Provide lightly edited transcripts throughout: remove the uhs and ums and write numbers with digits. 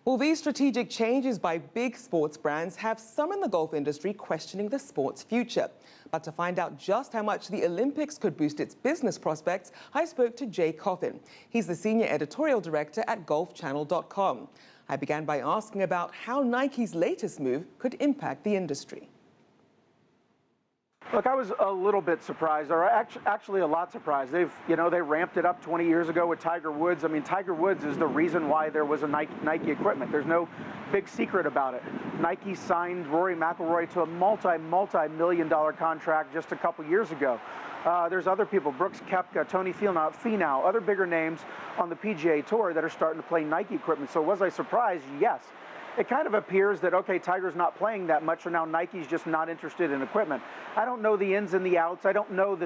Well, these strategic changes by big sports brands have some in the golf industry questioning the sport's future. But to find out just how much the Olympics could boost its business prospects, I spoke to Jay Coffin. He's the senior editorial director at golfchannel.com. I began by asking about how Nike's latest move could impact the industry. Look, I was a little bit surprised, or actually a lot surprised. They ramped it up 20 years ago with Tiger Woods. I mean, Tiger Woods is the reason why there was a Nike equipment. There's no big secret about it. Nike signed Rory McIlroy to a multi-million-dollar contract just a couple years ago. There's other people, Brooks Koepka, Tony Finau, other bigger names on the PGA Tour that are starting to play Nike equipment. So was I surprised? Yes. It kind of appears that, okay, Tiger's not playing that much, so now Nike's just not interested in equipment. I don't know the ins and the outs. I don't know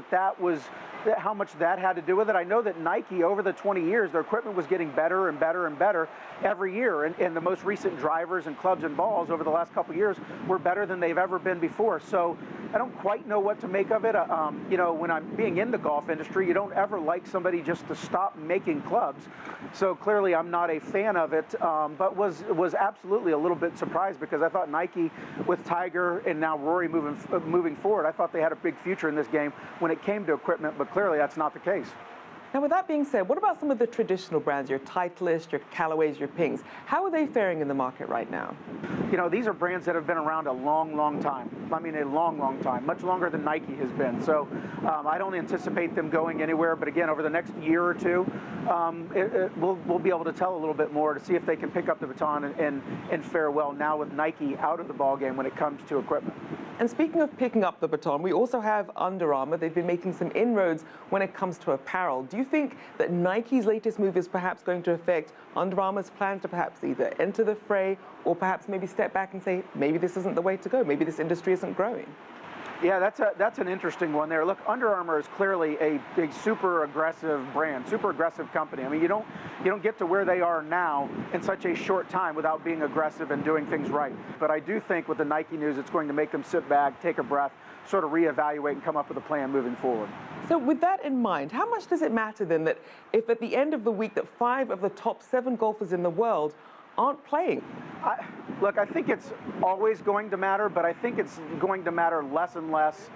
how much that had to do with it. I know that Nike, over the 20 years, their equipment was getting better and better and better every year. And the most recent drivers and clubs and balls over the last couple of years were better than they've ever been before. So I don't quite know what to make of it. When I'm being in the golf industry, you don't ever like somebody just to stop making clubs. So clearly I'm not a fan of it, but was absolutely a little bit surprised because I thought Nike, with Tiger and now Rory moving forward, I thought they had a big future in this game when it came to equipment, but clearly that's not the case. Now, with that being said, what about some of the traditional brands, your Titleist, your Callaways, your Pings? How are they faring in the market right now? You know, these are brands that have been around a long time. I mean, a long time, much longer than Nike has been. So I don't anticipate them going anywhere. But again, over the next year or two, we'll be able to tell a little bit more to see if they can pick up the baton and fare well now with Nike out of the ballgame when it comes to equipment. And speaking of picking up the baton, we also have Under Armour. They've been making some inroads when it comes to apparel. Do you think that Nike's latest move is perhaps going to affect Under Armour's plans to perhaps either enter the fray or perhaps maybe step back and say, maybe this isn't the way to go, maybe this industry isn't growing? Yeah, that's an interesting one there. Look, Under Armour is clearly a super aggressive brand, super aggressive company. I mean, you don't get to where they are now in such a short time without being aggressive and doing things right. But I do think with the Nike news, it's going to make them sit back, take a breath, sort of reevaluate and come up with a plan moving forward. So with that in mind, how much does it matter then that if at the end of the week that 5 of the top 7 golfers in the world aren't playing? Look, I think it's always going to matter, but I think it's going to matter less and less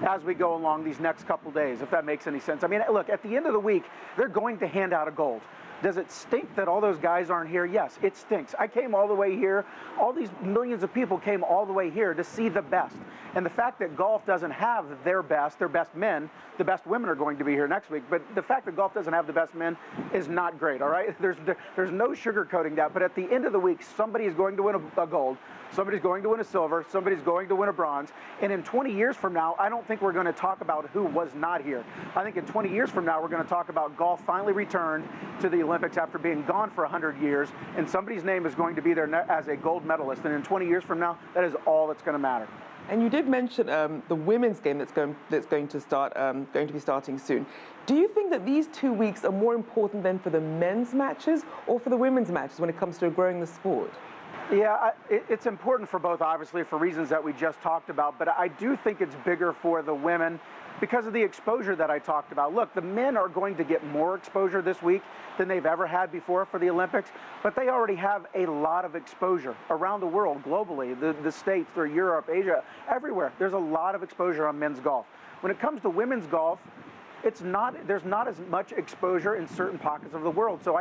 as we go along these next couple days, if that makes any sense. I mean, look, at the end of the week, they're going to hand out a gold. Does it stink that all those guys aren't here? Yes, it stinks. I came all the way here. All these millions of people came all the way here to see the best. And the fact that golf doesn't have their best men, the best women are going to be here next week, but the fact that golf doesn't have the best men is not great, all right? There's no sugarcoating that, but at the end of the week, somebody is going to win a gold, somebody's going to win a silver, somebody's going to win a bronze, and in 20 years from now, I don't think we're going to talk about who was not here. I think in 20 years from now, we're going to talk about golf finally returned to the Olympics after being gone for 100 years, and somebody's name is going to be there as a gold medalist, and in 20 years from now, that is all that's going to matter. And you did mention the women's game that's going to be starting soon. Do you think that these 2 weeks are more important than for the men's matches or for the women's matches when it comes to growing the sport? Yeah, it's important for both, obviously, for reasons that we just talked about, but I do think it's bigger for the women because of the exposure that I talked about. Look, the men are going to get more exposure this week than they've ever had before for the Olympics, but they already have a lot of exposure around the world, globally, the States, through Europe, Asia, everywhere. There's a lot of exposure on men's golf. When it comes to women's golf, there's not as much exposure in certain pockets of the world. So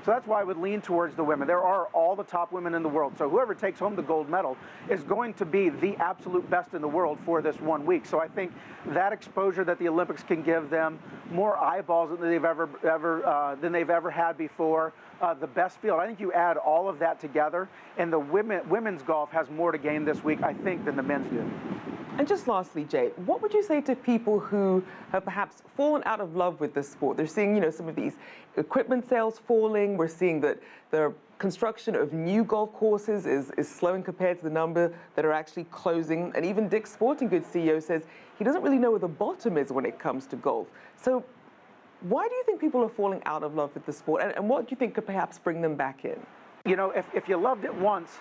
that's why I would lean towards the women. There are all the top women in the world. So whoever takes home the gold medal is going to be the absolute best in the world for this 1 week. So I think that exposure that the Olympics can give them, more eyeballs than they've ever had before, the best field. I think you add all of that together, and the women's golf has more to gain this week, I think, than the men's do. And just lastly, Jay, what would you say to people who have perhaps fallen out of love with this sport? They're seeing, some of these equipment sales falling. We're seeing that the construction of new golf courses is slowing compared to the number that are actually closing. And even Dick's Sporting Goods CEO says he doesn't really know where the bottom is when it comes to golf. So why do you think people are falling out of love with the sport? And what do you think could perhaps bring them back in? You know, if you loved it once,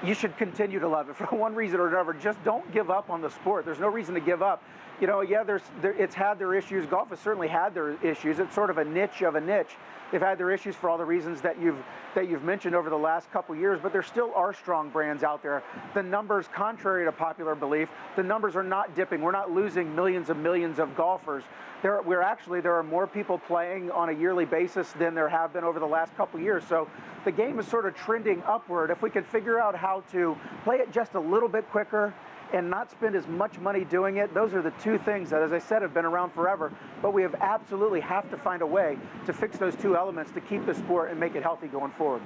you should continue to love it for one reason or another. Just don't give up on the sport. There's no reason to give up. You know, yeah, it's had their issues. Golf has certainly had their issues. It's sort of a niche of a niche. They've had their issues for all the reasons that you've mentioned over the last couple years, but there still are strong brands out there. The numbers, contrary to popular belief, the numbers are not dipping. We're not losing millions and millions of golfers. There are more people playing on a yearly basis than there have been over the last couple years. So the game is sort of trending upward. If we can figure out how to play it just a little bit quicker and not spend as much money doing it, those are the two things that, as I said, have been around forever. But we have to find a way to fix those two elements to keep the sport and make it healthy going forward.